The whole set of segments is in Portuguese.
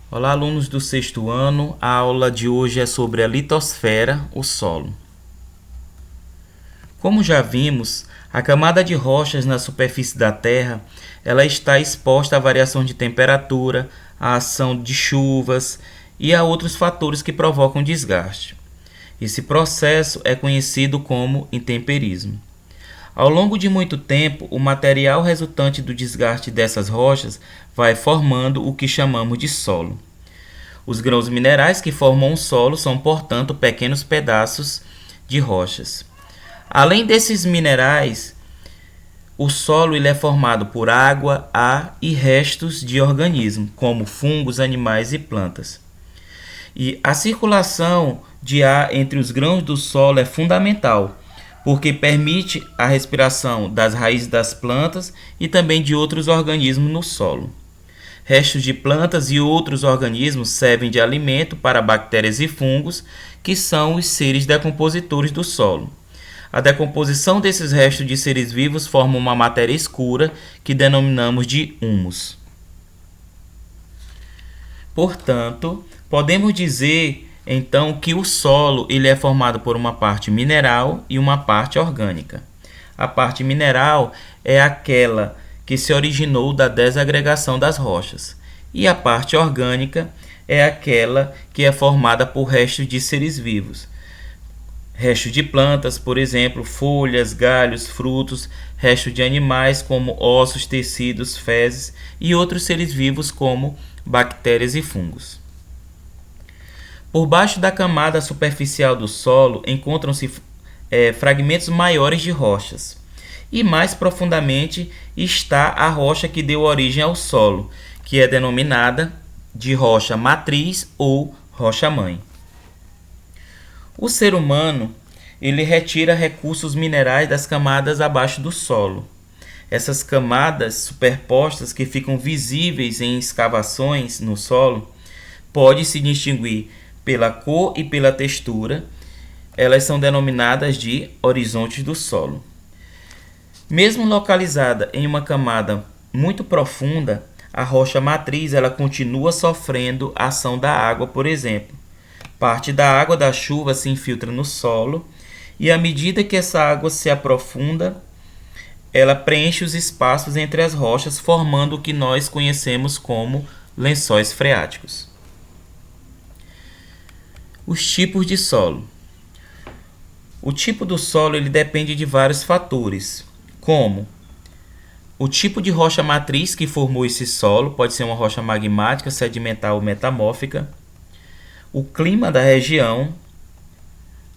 Olá, alunos do sexto ano. A aula de hoje é sobre a litosfera, o solo. Como já vimos, a camada de rochas na superfície da Terra, ela está exposta a variação de temperatura, à ação de chuvas e a outros fatores que provocam desgaste. Esse processo é conhecido como intemperismo. Ao longo de muito tempo, o material resultante do desgaste dessas rochas vai formando o que chamamos de solo. Os grãos minerais que formam o solo são, portanto, pequenos pedaços de rochas. Além desses minerais, o solo ele é formado por água, ar e restos de organismos, como fungos, animais e plantas. E a circulação de ar entre os grãos do solo é fundamental, porque permite a respiração das raízes das plantas e também de outros organismos no solo. Restos de plantas e outros organismos servem de alimento para bactérias e fungos, que são os seres decompositores do solo. A decomposição desses restos de seres vivos forma uma matéria escura que denominamos de humus. Portanto, podemos dizer então que o solo ele é formado por uma parte mineral e uma parte orgânica. A parte mineral é aquela que se originou da desagregação das rochas, e a parte orgânica é aquela que é formada por restos de seres vivos. Restos de plantas, por exemplo, folhas, galhos, frutos, restos de animais como ossos, tecidos, fezes e outros seres vivos como bactérias e fungos. Por baixo da camada superficial do solo encontram-se fragmentos maiores de rochas. E mais profundamente está a rocha que deu origem ao solo, que é denominada de rocha matriz ou rocha-mãe. O ser humano ele retira recursos minerais das camadas abaixo do solo. Essas camadas superpostas que ficam visíveis em escavações no solo podem se distinguir pela cor e pela textura. Elas são denominadas de horizontes do solo. Mesmo localizada em uma camada muito profunda, a rocha matriz ela continua sofrendo a ação da água, por exemplo. Parte da água da chuva se infiltra no solo e, à medida que essa água se aprofunda, ela preenche os espaços entre as rochas, formando o que nós conhecemos como lençóis freáticos. Os tipos de solo. O tipo do solo ele depende de vários fatores, como o tipo de rocha matriz que formou esse solo, pode ser uma rocha magmática, sedimentar ou metamórfica, o clima da região,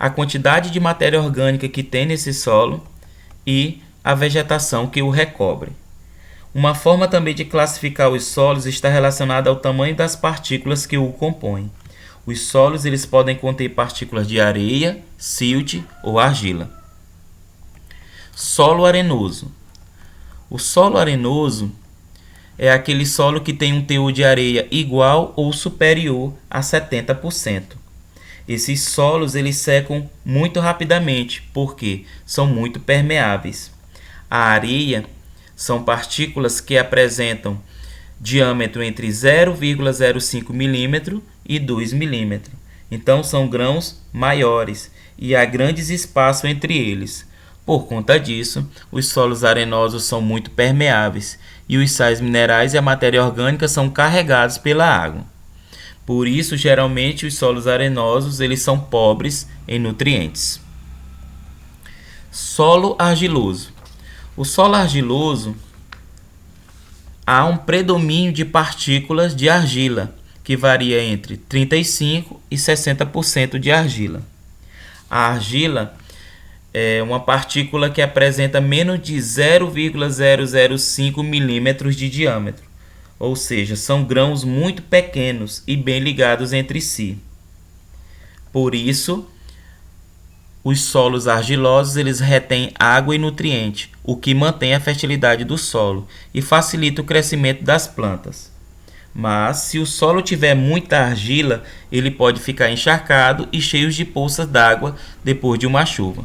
a quantidade de matéria orgânica que tem nesse solo e a vegetação que o recobre. Uma forma também de classificar os solos está relacionada ao tamanho das partículas que o compõem. Os solos eles podem conter partículas de areia, silt ou argila. Solo arenoso. O solo arenoso é aquele solo que tem um teor de areia igual ou superior a 70%. Esses solos eles secam muito rapidamente porque são muito permeáveis. A areia são partículas que apresentam diâmetro entre 0,05 mm e 2 mm. Então são grãos maiores e há grandes espaços entre eles. Por conta disso, os solos arenosos são muito permeáveis e os sais minerais e a matéria orgânica são carregados pela água. Por isso, geralmente, os solos arenosos eles são pobres em nutrientes. Solo argiloso. O solo argiloso há um predomínio de partículas de argila, que varia entre 35% e 60% de argila. A argila é uma partícula que apresenta menos de 0,005 milímetros de diâmetro, ou seja, são grãos muito pequenos e bem ligados entre si. Por isso, os solos argilosos eles retêm água e nutriente, o que mantém a fertilidade do solo e facilita o crescimento das plantas. Mas, se o solo tiver muita argila, ele pode ficar encharcado e cheio de poças d'água depois de uma chuva.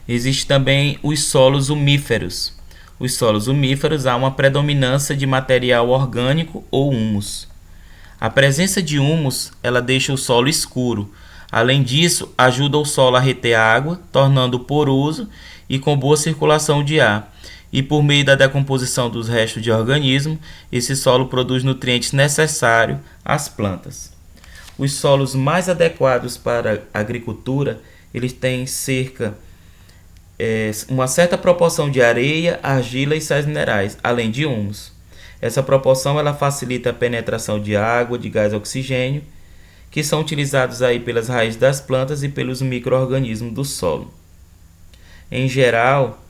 Existem também os solos umíferos. Os solos umíferos há uma predominância de material orgânico ou humus. A presença de humus ela deixa o solo escuro. Além disso, ajuda o solo a reter água, tornando-o poroso e com boa circulação de ar. E por meio da decomposição dos restos de organismo, esse solo produz nutrientes necessários às plantas. Os solos mais adequados para a agricultura, eles têm uma certa proporção de areia, argila e sais minerais, além de humus. Essa proporção ela facilita a penetração de água, de gás e oxigênio, que são utilizados aí pelas raízes das plantas e pelos micro-organismos do solo. Em geral,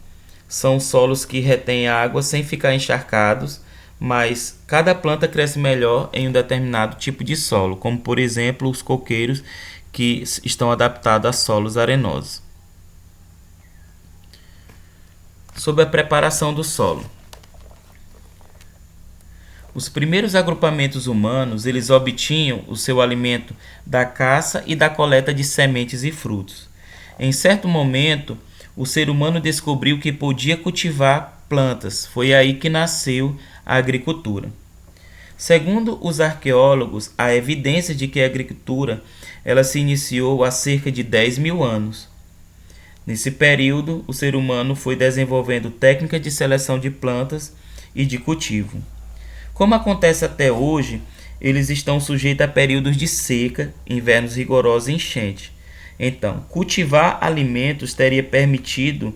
são solos que retêm água sem ficar encharcados, mas cada planta cresce melhor em um determinado tipo de solo, como por exemplo os coqueiros que estão adaptados a solos arenosos. Sobre a preparação do solo. Os primeiros agrupamentos humanos, eles obtinham o seu alimento da caça e da coleta de sementes e frutos. Em certo momento, o ser humano descobriu que podia cultivar plantas. Foi aí que nasceu a agricultura. Segundo os arqueólogos, há evidência de que a agricultura ela se iniciou há cerca de 10.000 anos. Nesse período, o ser humano foi desenvolvendo técnicas de seleção de plantas e de cultivo. Como acontece até hoje, eles estão sujeitos a períodos de seca, invernos rigorosos e enchente. Então, cultivar alimentos teria permitido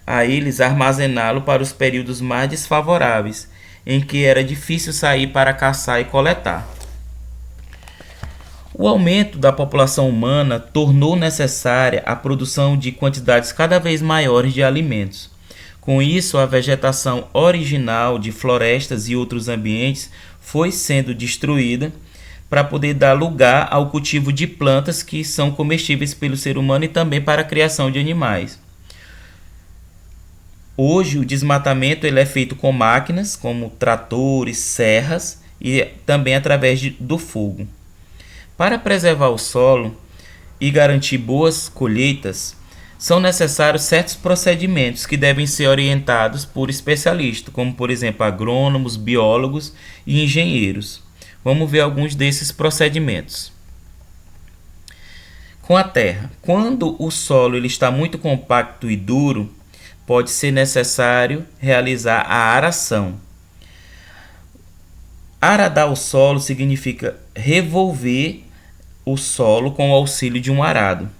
a eles armazená-lo para os períodos mais desfavoráveis, em que era difícil sair para caçar e coletar. O aumento da população humana tornou necessária a produção de quantidades cada vez maiores de alimentos. Com isso, a vegetação original de florestas e outros ambientes foi sendo destruída para poder dar lugar ao cultivo de plantas que são comestíveis pelo ser humano e também para a criação de animais. Hoje, o desmatamento ele é feito com máquinas como tratores, serras e também através do fogo. Para preservar o solo e garantir boas colheitas, são necessários certos procedimentos que devem ser orientados por especialistas, como por exemplo agrônomos, biólogos e engenheiros. Vamos ver alguns desses procedimentos. Com a terra, quando o solo ele está muito compacto e duro, pode ser necessário realizar a aração. Aradar o solo significa revolver o solo com o auxílio de um arado.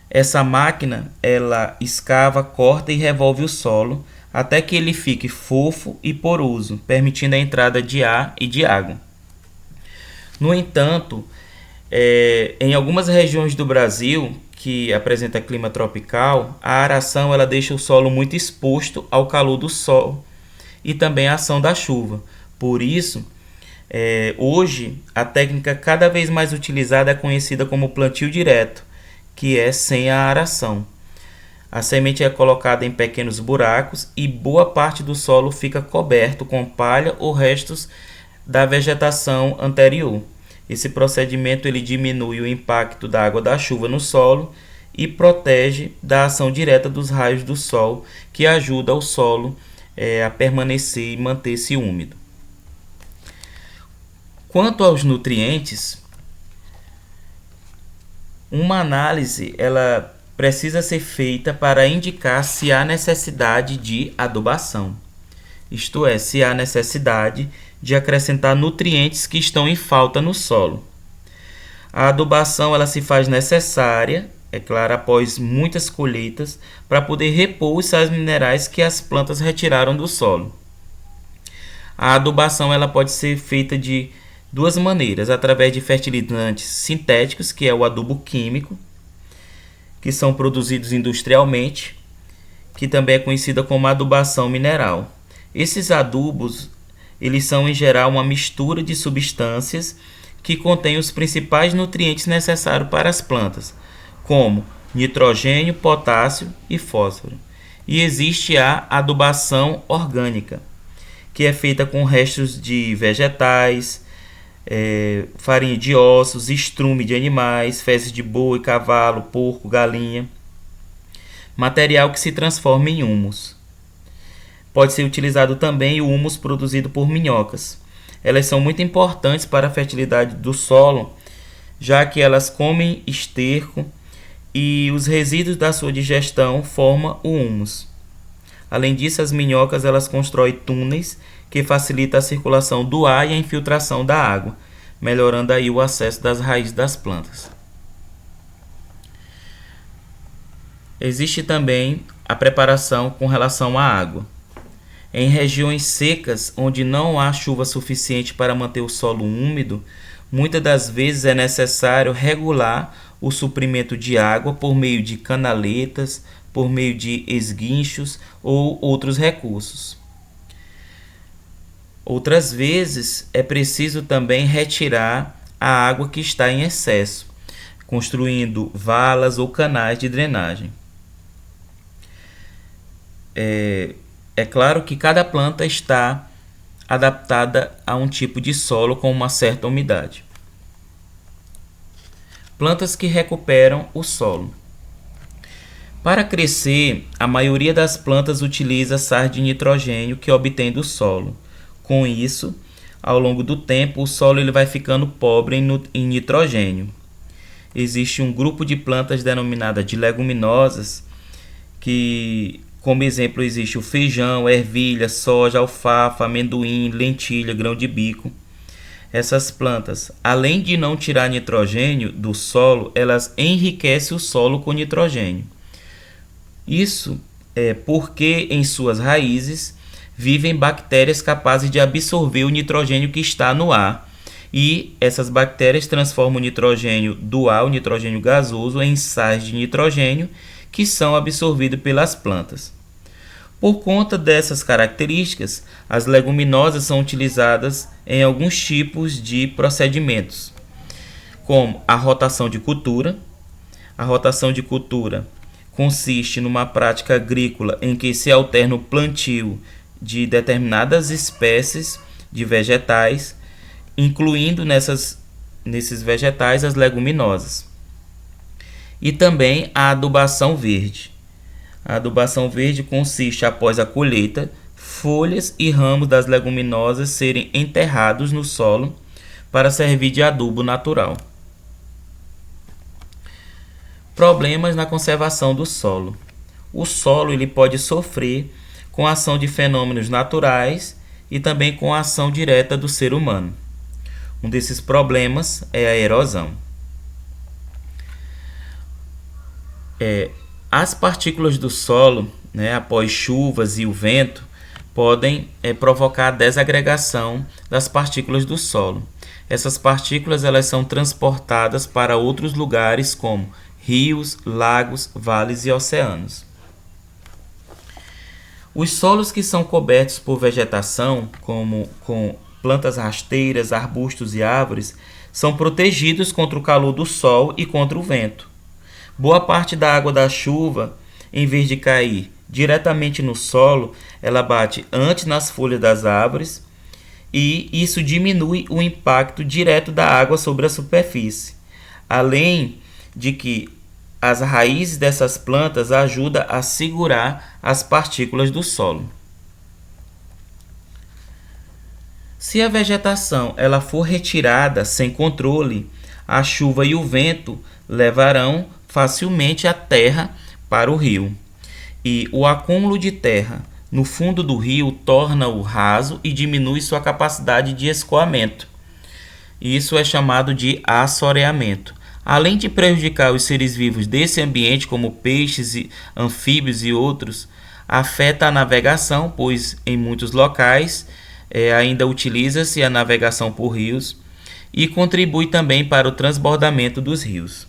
Essa máquina, ela escava, corta e revolve o solo até que ele fique fofo e poroso, permitindo a entrada de ar e de água. No entanto, em algumas regiões do Brasil que apresenta clima tropical, a aração ela deixa o solo muito exposto ao calor do sol e também à ação da chuva. Por isso, hoje, a técnica cada vez mais utilizada é conhecida como plantio direto, que é sem a aração. A semente é colocada em pequenos buracos e boa parte do solo fica coberto com palha ou restos da vegetação anterior. Esse procedimento ele diminui o impacto da água da chuva no solo e protege da ação direta dos raios do sol, que ajuda o solo a permanecer e manter-se úmido. Quanto aos nutrientes, uma análise ela precisa ser feita para indicar se há necessidade de adubação, isto é, se há necessidade de acrescentar nutrientes que estão em falta no solo. A adubação ela se faz necessária, é claro, após muitas colheitas, para poder repor os sais minerais que as plantas retiraram do solo. A adubação ela pode ser feita de duas maneiras, através de fertilizantes sintéticos, que é o adubo químico, que são produzidos industrialmente, que também é conhecida como adubação mineral. Esses adubos, eles são em geral uma mistura de substâncias que contêm os principais nutrientes necessários para as plantas, como nitrogênio, potássio e fósforo. E existe a adubação orgânica, que é feita com restos de vegetais, farinha de ossos, estrume de animais, fezes de boi, cavalo, porco, galinha, material que se transforma em humus. Pode ser utilizado também o humus produzido por minhocas. elas são muito importantes para a fertilidade do solo, já que elas comem esterco e os resíduos da sua digestão formam o humus. Além disso, as minhocas elas constroem túneis que facilitam a circulação do ar e a infiltração da água, melhorando aí o acesso das raízes das plantas. Existe também a preparação com relação à água. Em regiões secas, onde não há chuva suficiente para manter o solo úmido, muitas das vezes é necessário regular o suprimento de água por meio de canaletas, por meio de esguinchos ou outros recursos. Outras vezes é preciso também retirar a água que está em excesso, construindo valas ou canais de drenagem. É claro que cada planta está adaptada a um tipo de solo com uma certa umidade. Plantas que recuperam o solo. Para crescer, a maioria das plantas utiliza sais de nitrogênio que obtém do solo. Com isso, ao longo do tempo, o solo ele vai ficando pobre em nitrogênio. Existe um grupo de plantas denominada de leguminosas, que, como exemplo, existe o feijão, ervilha, soja, alfafa, amendoim, lentilha, grão de bico. Essas plantas, além de não tirar nitrogênio do solo, elas enriquecem o solo com nitrogênio. Isso é porque em suas raízes vivem bactérias capazes de absorver o nitrogênio que está no ar, e essas bactérias transformam o nitrogênio do ar, o nitrogênio gasoso, em sais de nitrogênio que são absorvidos pelas plantas. Por conta dessas características, as leguminosas são utilizadas em alguns tipos de procedimentos, como a rotação de cultura. A rotação de cultura consiste numa prática agrícola em que se alterna o plantio de determinadas espécies de vegetais, incluindo nesses vegetais as leguminosas. E também a adubação verde. A adubação verde consiste, após a colheita, folhas e ramos das leguminosas serem enterrados no solo para servir de adubo natural. Problemas na conservação do solo. O solo ele pode sofrer com a ação de fenômenos naturais e também com a ação direta do ser humano. Um desses problemas é a erosão. As partículas do solo, após chuvas e o vento, podem provocar a desagregação das partículas do solo. Essas partículas elas são transportadas para outros lugares como rios, lagos, vales e oceanos. Os solos que são cobertos por vegetação, como com plantas rasteiras, arbustos e árvores, são protegidos contra o calor do sol e contra o vento. Boa parte da água da chuva, em vez de cair diretamente no solo, ela bate antes nas folhas das árvores, e isso diminui o impacto direto da água sobre a superfície. Além de que as raízes dessas plantas ajudam a segurar as partículas do solo. Se a vegetação ela for retirada sem controle, a chuva e o vento levarão facilmente a terra para o rio. E o acúmulo de terra no fundo do rio torna-o raso e diminui sua capacidade de escoamento. Isso é chamado de assoreamento. Além de prejudicar os seres vivos desse ambiente, como peixes, anfíbios e outros, afeta a navegação, pois em muitos locais ainda utiliza-se a navegação por rios, e contribui também para o transbordamento dos rios.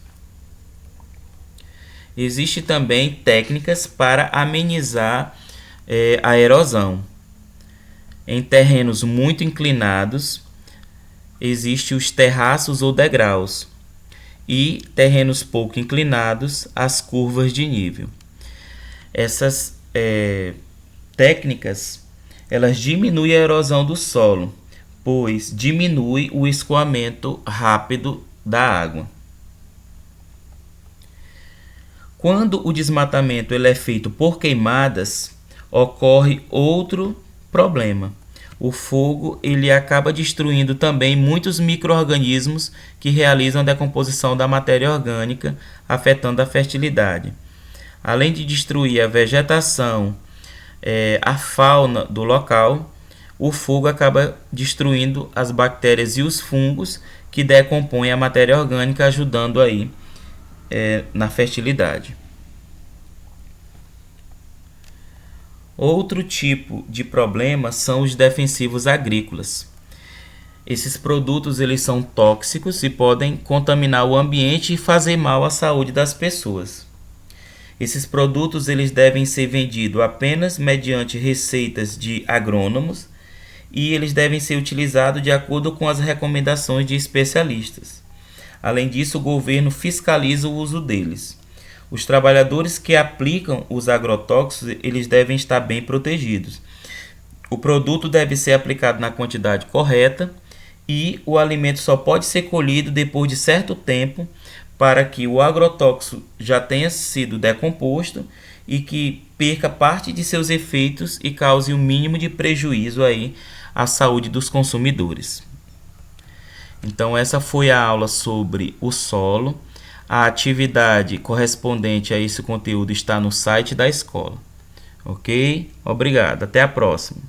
Existem também técnicas para amenizar a erosão. Em terrenos muito inclinados, existem os terraços ou degraus, e terrenos pouco inclinados, as curvas de nível. Essas técnicas elas diminuem a erosão do solo, pois diminui o escoamento rápido da água. Quando o desmatamento ele é feito por queimadas, ocorre outro problema. o fogo ele acaba destruindo também muitos micro-organismos que realizam a decomposição da matéria orgânica, afetando a fertilidade. Além de destruir a vegetação, a fauna do local, o fogo acaba destruindo as bactérias e os fungos que decompõem a matéria orgânica, ajudando aí na fertilidade. Outro tipo de problema são os defensivos agrícolas. Esses produtos eles são tóxicos e podem contaminar o ambiente e fazer mal à saúde das pessoas. Esses produtos eles devem ser vendidos apenas mediante receitas de agrônomos e eles devem ser utilizados de acordo com as recomendações de especialistas. Além disso, o governo fiscaliza o uso deles. Os trabalhadores que aplicam os agrotóxicos, eles devem estar bem protegidos. O produto deve ser aplicado na quantidade correta e o alimento só pode ser colhido depois de certo tempo para que o agrotóxico já tenha sido decomposto e que perca parte de seus efeitos e cause o mínimo de prejuízo aí à saúde dos consumidores. Então essa foi a aula sobre o solo. A atividade correspondente a esse conteúdo está no site da escola. Ok? Obrigado. Até a próxima.